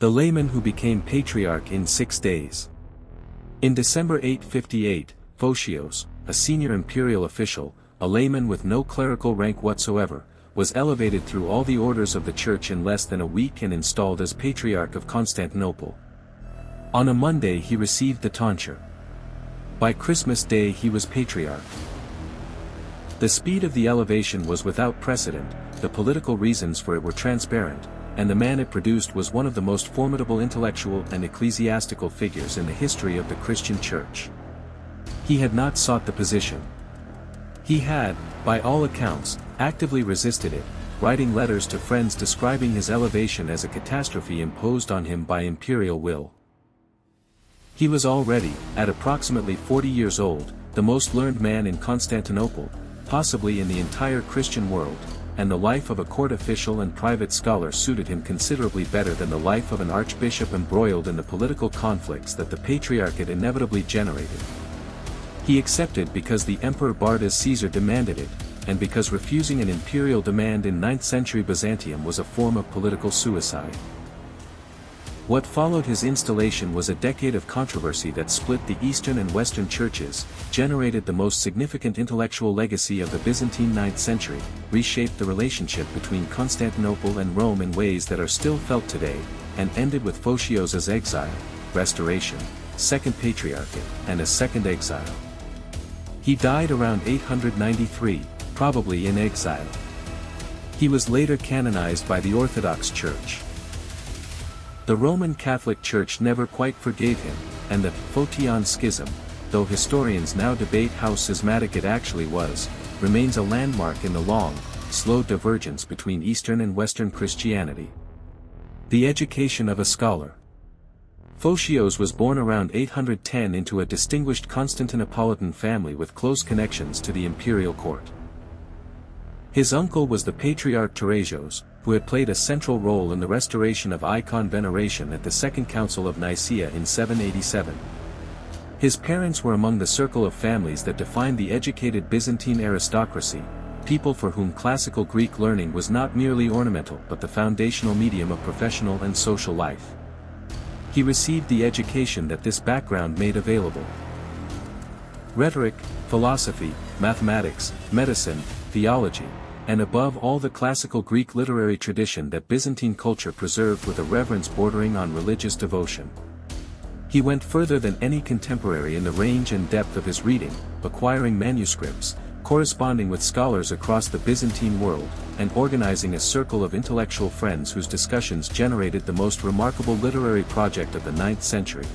The layman who became patriarch in 6 days. In December 858, Photios, a senior imperial official, a layman with no clerical rank whatsoever, was elevated through all the orders of the church in less than a week and installed as Patriarch of Constantinople. On a Monday he received the tonsure. By Christmas Day he was patriarch. The speed of the elevation was without precedent, the political reasons for it were transparent, and the man it produced was one of the most formidable intellectual and ecclesiastical figures in the history of the Christian Church. He had not sought the position. He had, by all accounts, actively resisted it, writing letters to friends describing his elevation as a catastrophe imposed on him by imperial will. He was already, at approximately 40 years old, the most learned man in Constantinople, possibly in the entire Christian world, and the life of a court official and private scholar suited him considerably better than the life of an archbishop embroiled in the political conflicts that the Patriarchate inevitably generated. He accepted because the Emperor Bardas Caesar demanded it, and because refusing an imperial demand in 9th century Byzantium was a form of political suicide. What followed his installation was a decade of controversy that split the Eastern and Western churches, generated the most significant intellectual legacy of the Byzantine 9th century, reshaped the relationship between Constantinople and Rome in ways that are still felt today, and ended with Photios' exile, restoration, second patriarchate, and a second exile. He died around 893, probably in exile. He was later canonized by the Orthodox Church. The Roman Catholic Church never quite forgave him, and the Photian Schism, though historians now debate how schismatic it actually was, remains a landmark in the long, slow divergence between Eastern and Western Christianity. The education of a scholar. Photios was born around 810 into a distinguished Constantinopolitan family with close connections to the imperial court. His uncle was the Patriarch Theresos, who had played a central role in the restoration of icon veneration at the Second Council of Nicaea in 787. His parents were among the circle of families that defined the educated Byzantine aristocracy, people for whom classical Greek learning was not merely ornamental but the foundational medium of professional and social life. He received the education that this background made available. Rhetoric, philosophy, mathematics, medicine, theology, and above all the classical Greek literary tradition that Byzantine culture preserved with a reverence bordering on religious devotion. He went further than any contemporary in the range and depth of his reading, acquiring manuscripts, corresponding with scholars across the Byzantine world, and organizing a circle of intellectual friends whose discussions generated the most remarkable literary project of the 9th century.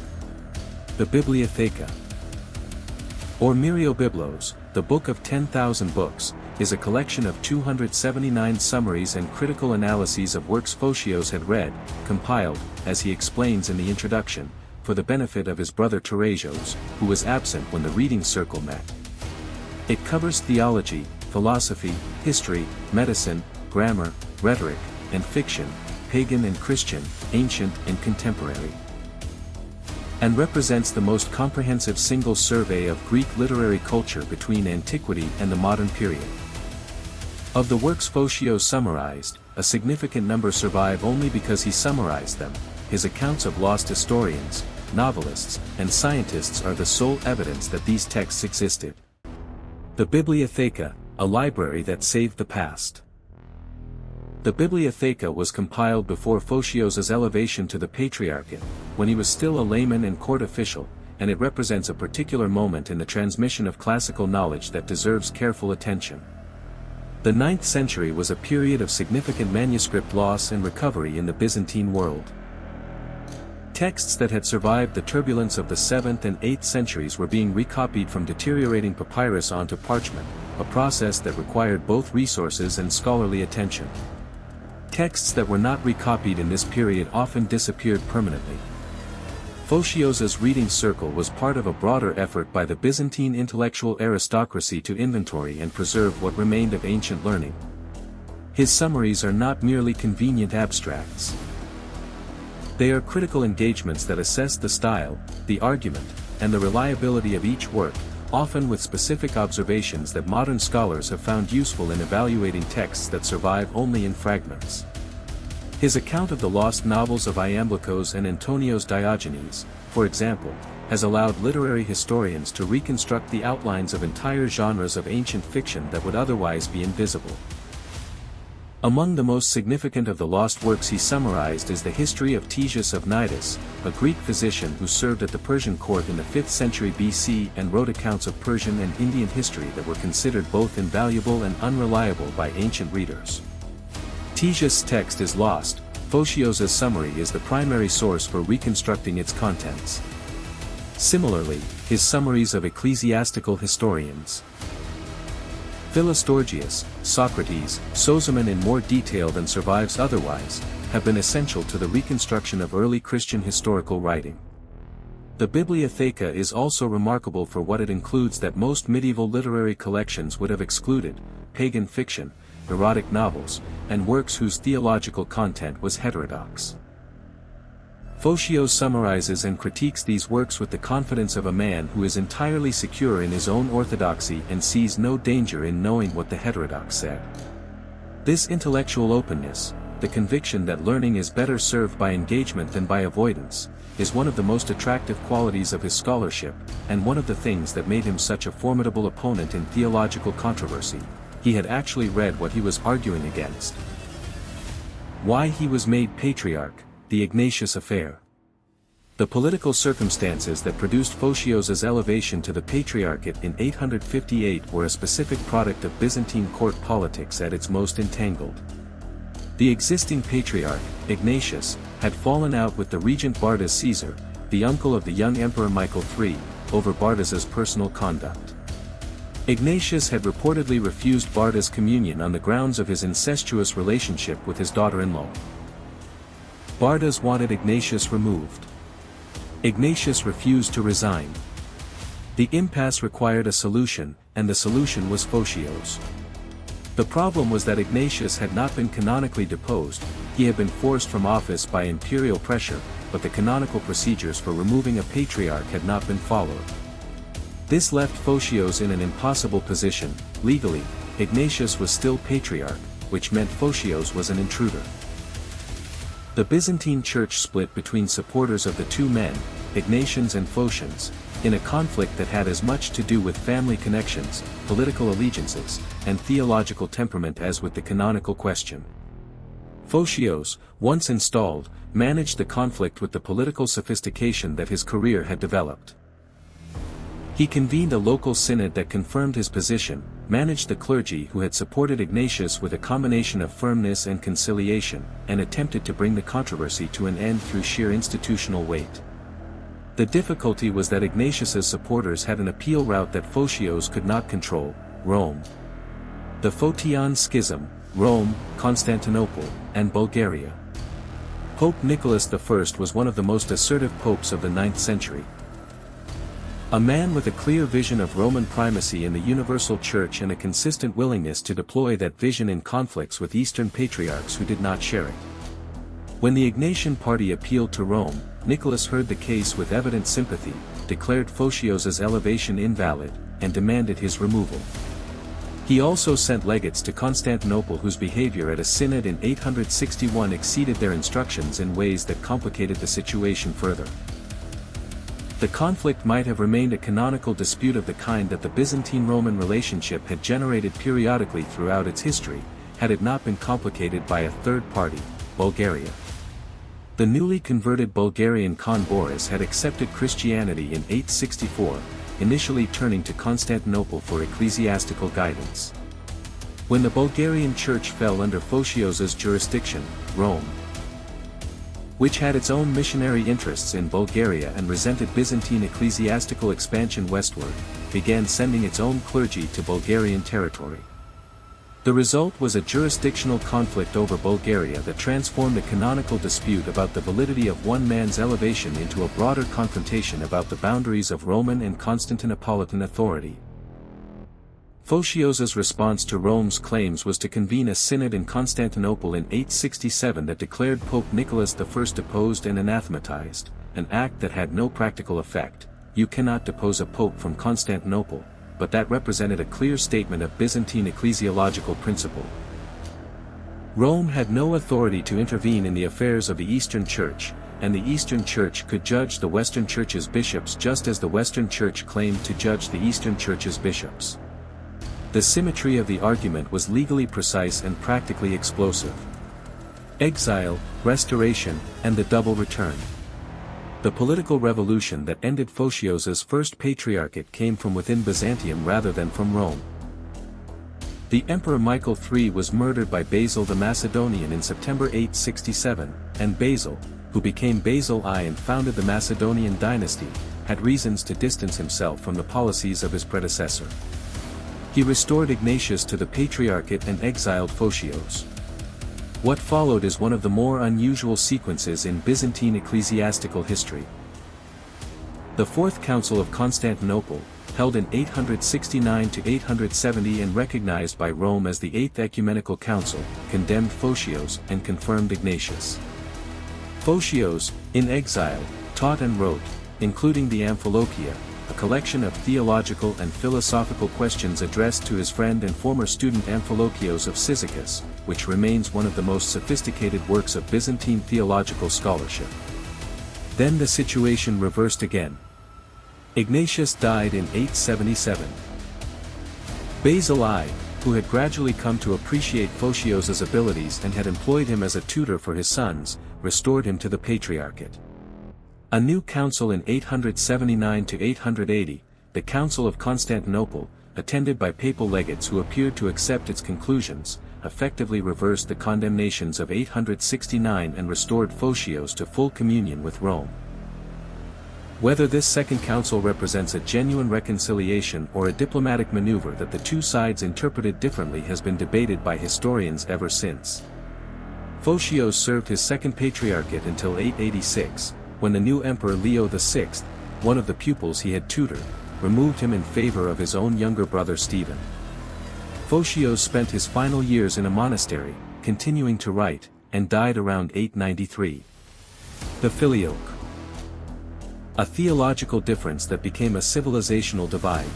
The Bibliotheca, or Myriobiblos, the Book of 10,000 Books, is a collection of 279 summaries and critical analyses of works Photios had read, compiled, as he explains in the introduction, for the benefit of his brother Theresos, who was absent when the reading circle met. It covers theology, philosophy, history, medicine, grammar, rhetoric, and fiction, pagan and Christian, ancient and contemporary, and represents the most comprehensive single survey of Greek literary culture between antiquity and the modern period. Of the works Photios summarized, a significant number survive only because he summarized them. His accounts of lost historians, novelists, and scientists are the sole evidence that these texts existed. The Bibliotheca, a library that saved the past. The Bibliotheca was compiled before Photios' elevation to the Patriarchate, when he was still a layman and court official, and it represents a particular moment in the transmission of classical knowledge that deserves careful attention. The 9th century was a period of significant manuscript loss and recovery in the Byzantine world. Texts that had survived the turbulence of the 7th and 8th centuries were being recopied from deteriorating papyrus onto parchment, a process that required both resources and scholarly attention. Texts that were not recopied in this period often disappeared permanently. Photios' reading circle was part of a broader effort by the Byzantine intellectual aristocracy to inventory and preserve what remained of ancient learning. His summaries are not merely convenient abstracts. They are critical engagements that assess the style, the argument, and the reliability of each work, often with specific observations that modern scholars have found useful in evaluating texts that survive only in fragments. His account of the lost novels of Iamblichos and Antonios Diogenes, for example, has allowed literary historians to reconstruct the outlines of entire genres of ancient fiction that would otherwise be invisible. Among the most significant of the lost works he summarized is the history of Ctesias of Cnidus, a Greek physician who served at the Persian court in the 5th century BC and wrote accounts of Persian and Indian history that were considered both invaluable and unreliable by ancient readers. Ctesias' text is lost. Photios' summary is the primary source for reconstructing its contents. Similarly, his summaries of ecclesiastical historians Philostorgius, Socrates, Sozomen in more detail than survives otherwise, have been essential to the reconstruction of early Christian historical writing. The Bibliotheca is also remarkable for what it includes that most medieval literary collections would have excluded: pagan fiction, erotic novels, and works whose theological content was heterodox. Photios summarizes and critiques these works with the confidence of a man who is entirely secure in his own orthodoxy and sees no danger in knowing what the heterodox said. This intellectual openness, the conviction that learning is better served by engagement than by avoidance, is one of the most attractive qualities of his scholarship, and one of the things that made him such a formidable opponent in theological controversy. He had actually read what he was arguing against. Why he was made patriarch. The Ignatius affair. The political circumstances that produced Photios' elevation to the patriarchate in 858 were a specific product of Byzantine court politics at its most entangled. The existing patriarch, Ignatius, had fallen out with the regent Bardas Caesar, the uncle of the young Emperor Michael III, over Bardas's personal conduct. Ignatius had reportedly refused Bardas communion on the grounds of his incestuous relationship with his daughter-in-law. Bardas wanted Ignatius removed. Ignatius refused to resign. The impasse required a solution, and the solution was Photios. The problem was that Ignatius had not been canonically deposed. He had been forced from office by imperial pressure, but the canonical procedures for removing a patriarch had not been followed. This left Photios in an impossible position. Legally, Ignatius was still patriarch, which meant Photios was an intruder. The Byzantine Church split between supporters of the two men, Ignatians and Photians, in a conflict that had as much to do with family connections, political allegiances, and theological temperament as with the canonical question. Photios, once installed, managed the conflict with the political sophistication that his career had developed. He convened a local synod that confirmed his position, managed the clergy who had supported Ignatius with a combination of firmness and conciliation, and attempted to bring the controversy to an end through sheer institutional weight. The difficulty was that Ignatius's supporters had an appeal route that Photios could not control: Rome. The Photian Schism, Rome, Constantinople, and Bulgaria. Pope Nicholas I was one of the most assertive popes of the 9th century. A man with a clear vision of Roman primacy in the universal church and a consistent willingness to deploy that vision in conflicts with Eastern patriarchs who did not share it. When the Ignatian party appealed to Rome, Nicholas heard the case with evident sympathy, declared Photios' elevation invalid, and demanded his removal. He also sent legates to Constantinople whose behavior at a synod in 861 exceeded their instructions in ways that complicated the situation further. The conflict might have remained a canonical dispute of the kind that the Byzantine-Roman relationship had generated periodically throughout its history, had it not been complicated by a third party, Bulgaria. The newly converted Bulgarian Khan Boris had accepted Christianity in 864, initially turning to Constantinople for ecclesiastical guidance. When the Bulgarian Church fell under Photios' jurisdiction, Rome, which had its own missionary interests in Bulgaria and resented Byzantine ecclesiastical expansion westward, began sending its own clergy to Bulgarian territory. The result was a jurisdictional conflict over Bulgaria that transformed a canonical dispute about the validity of one man's elevation into a broader confrontation about the boundaries of Roman and Constantinopolitan authority. Photios' response to Rome's claims was to convene a synod in Constantinople in 867 that declared Pope Nicholas I deposed and anathematized, an act that had no practical effect. You cannot depose a pope from Constantinople, but that represented a clear statement of Byzantine ecclesiological principle. Rome had no authority to intervene in the affairs of the Eastern Church, and the Eastern Church could judge the Western Church's bishops just as the Western Church claimed to judge the Eastern Church's bishops. The symmetry of the argument was legally precise and practically explosive. Exile, restoration, and the double return. The political revolution that ended Photios' first patriarchate came from within Byzantium rather than from Rome. The Emperor Michael III was murdered by Basil the Macedonian in September 867, and Basil, who became Basil I and founded the Macedonian dynasty, had reasons to distance himself from the policies of his predecessor. He restored Ignatius to the patriarchate and exiled Photios. What followed is one of the more unusual sequences in Byzantine ecclesiastical history. The Fourth Council of Constantinople, held in 869 to 870 and recognized by Rome as the Eighth Ecumenical Council, condemned Photios and confirmed Ignatius. Photios, in exile, taught and wrote, including the Amphilochia, a collection of theological and philosophical questions addressed to his friend and former student Amphilochios of Cyzicus, which remains one of the most sophisticated works of Byzantine theological scholarship. Then the situation reversed again. Ignatius died in 877. Basil I, who had gradually come to appreciate Photios' abilities and had employed him as a tutor for his sons, restored him to the patriarchate. A new council in 879 to 880, the Council of Constantinople, attended by papal legates who appeared to accept its conclusions, effectively reversed the condemnations of 869 and restored Photios to full communion with Rome. Whether this Second Council represents a genuine reconciliation or a diplomatic maneuver that the two sides interpreted differently has been debated by historians ever since. Photios served his second patriarchate until 886, when the new Emperor Leo VI, one of the pupils he had tutored, removed him in favor of his own younger brother Stephen. Photios spent his final years in a monastery, continuing to write, and died around 893. The Filioque. A theological difference that became a civilizational divide.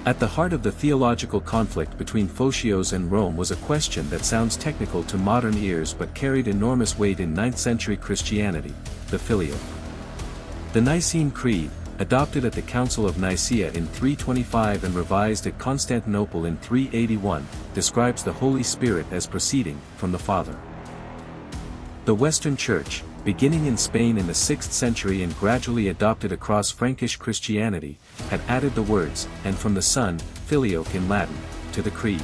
At the heart of the theological conflict between Photios and Rome was a question that sounds technical to modern ears but carried enormous weight in 9th-century Christianity, the Filioque. The Nicene Creed, adopted at the Council of Nicaea in 325 and revised at Constantinople in 381, describes the Holy Spirit as proceeding from the Father. The Western Church, beginning in Spain in the 6th century and gradually adopted across Frankish Christianity, had added the words, and from the Son, Filioque in Latin, to the Creed.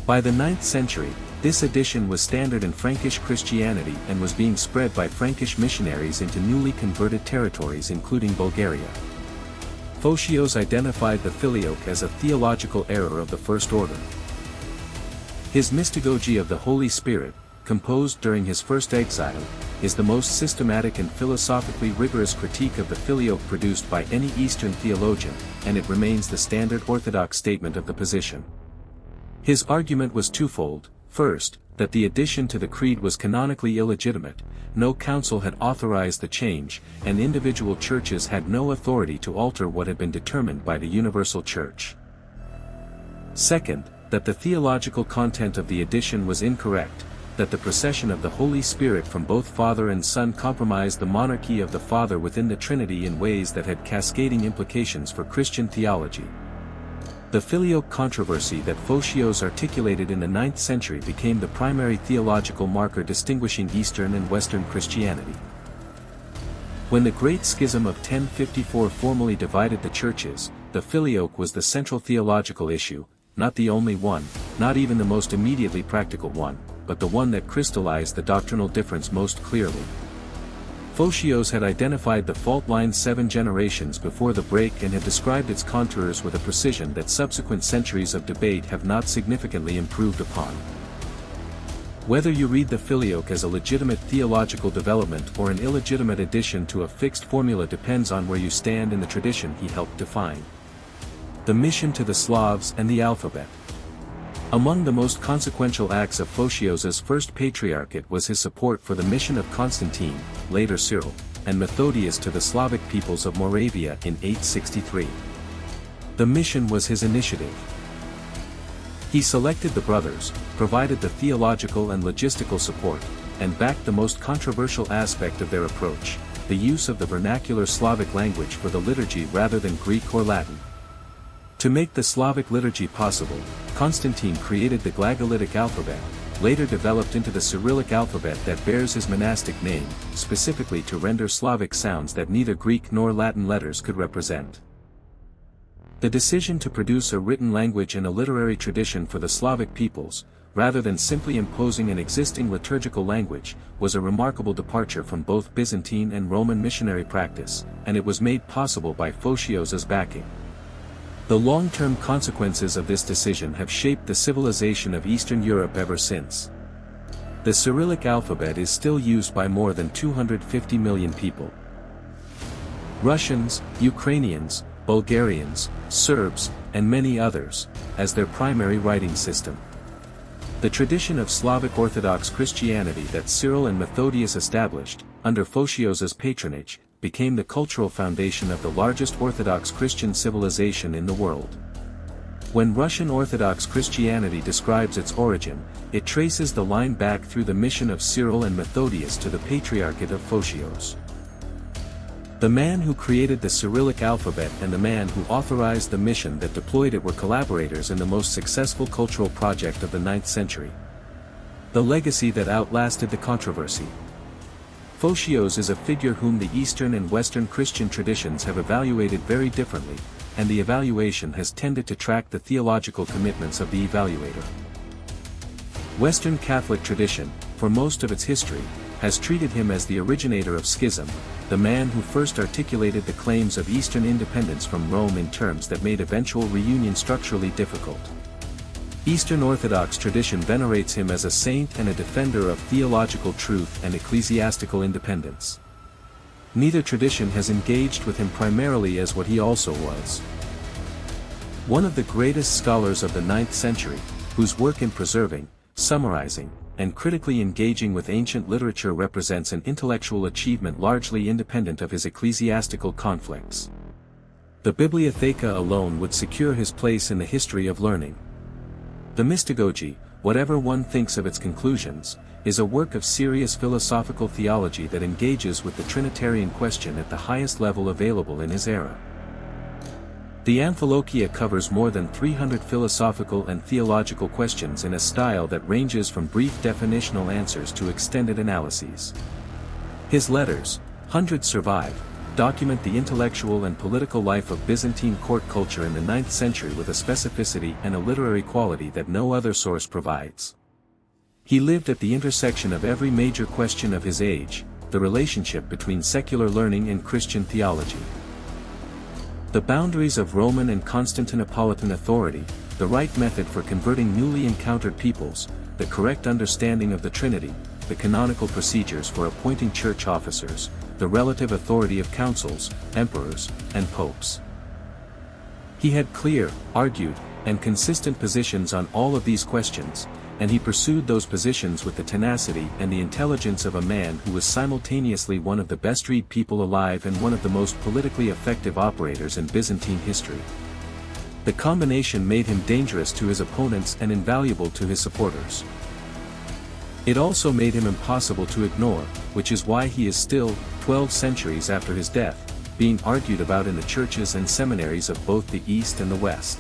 By the 9th century, this addition was standard in Frankish Christianity and was being spread by Frankish missionaries into newly converted territories including Bulgaria. Photios identified the Filioque as a theological error of the first order. His mystagogy of the Holy Spirit, composed during his first exile, is the most systematic and philosophically rigorous critique of the Filioque produced by any Eastern theologian, and it remains the standard orthodox statement of the position. His argument was twofold: first, that the addition to the creed was canonically illegitimate, no council had authorized the change, and individual churches had no authority to alter what had been determined by the universal church. Second, that the theological content of the addition was incorrect, that the procession of the Holy Spirit from both Father and Son compromised the monarchy of the Father within the Trinity in ways that had cascading implications for Christian theology. The Filioque controversy that Photios articulated in the 9th century became the primary theological marker distinguishing Eastern and Western Christianity. When the Great Schism of 1054 formally divided the churches, the Filioque was the central theological issue, not the only one, not even the most immediately practical one, but the one that crystallized the doctrinal difference most clearly. Photios had identified the fault line 7 generations before the break and had described its contours with a precision that subsequent centuries of debate have not significantly improved upon. Whether you read the Filioque as a legitimate theological development or an illegitimate addition to a fixed formula depends on where you stand in the tradition he helped define. The mission to the Slavs and the alphabet. Among the most consequential acts of Photios' first patriarchate was his support for the mission of Constantine, later Cyril, and Methodius to the Slavic peoples of Moravia in 863. The mission was his initiative. He selected the brothers, provided the theological and logistical support, and backed the most controversial aspect of their approach, the use of the vernacular Slavic language for the liturgy rather than Greek or Latin. To make the Slavic liturgy possible, Constantine created the Glagolitic alphabet, later developed into the Cyrillic alphabet that bears his monastic name, specifically to render Slavic sounds that neither Greek nor Latin letters could represent. The decision to produce a written language and a literary tradition for the Slavic peoples, rather than simply imposing an existing liturgical language, was a remarkable departure from both Byzantine and Roman missionary practice, and it was made possible by Photios' backing. The long-term consequences of this decision have shaped the civilization of Eastern Europe ever since. The Cyrillic alphabet is still used by more than 250 million people. Russians, Ukrainians, Bulgarians, Serbs, and many others, as their primary writing system. The tradition of Slavic Orthodox Christianity that Cyril and Methodius established, under Photios' patronage, became the cultural foundation of the largest Orthodox Christian civilization in the world. When Russian Orthodox Christianity describes its origin, it traces the line back through the mission of Cyril and Methodius to the Patriarchate of Photios. The man who created the Cyrillic alphabet and the man who authorized the mission that deployed it were collaborators in the most successful cultural project of the 9th century. The legacy that outlasted the controversy. Photios is a figure whom the Eastern and Western Christian traditions have evaluated very differently, and the evaluation has tended to track the theological commitments of the evaluator. Western Catholic tradition, for most of its history, has treated him as the originator of Schism, the man who first articulated the claims of Eastern independence from Rome in terms that made eventual reunion structurally difficult. Eastern Orthodox tradition venerates him as a saint and a defender of theological truth and ecclesiastical independence. Neither tradition has engaged with him primarily as what he also was. One of the greatest scholars of the 9th century, whose work in preserving, summarizing, and critically engaging with ancient literature represents an intellectual achievement largely independent of his ecclesiastical conflicts. The Bibliotheca alone would secure his place in the history of learning. The Mystagogy, whatever one thinks of its conclusions, is a work of serious philosophical theology that engages with the Trinitarian question at the highest level available in his era. The Amphilochia covers more than 300 philosophical and theological questions in a style that ranges from brief definitional answers to extended analyses. His letters, hundreds survive, document the intellectual and political life of Byzantine court culture in the 9th century with a specificity and a literary quality that no other source provides. He lived at the intersection of every major question of his age, the relationship between secular learning and Christian theology. The boundaries of Roman and Constantinopolitan authority, the right method for converting newly encountered peoples, the correct understanding of the Trinity, the canonical procedures for appointing church officers, the relative authority of councils, emperors, and popes. He had clear, argued, and consistent positions on all of these questions, and he pursued those positions with the tenacity and the intelligence of a man who was simultaneously one of the best-read people alive and one of the most politically effective operators in Byzantine history. The combination made him dangerous to his opponents and invaluable to his supporters. It also made him impossible to ignore, which is why he is still, 12 centuries after his death, being argued about in the churches and seminaries of both the East and the West.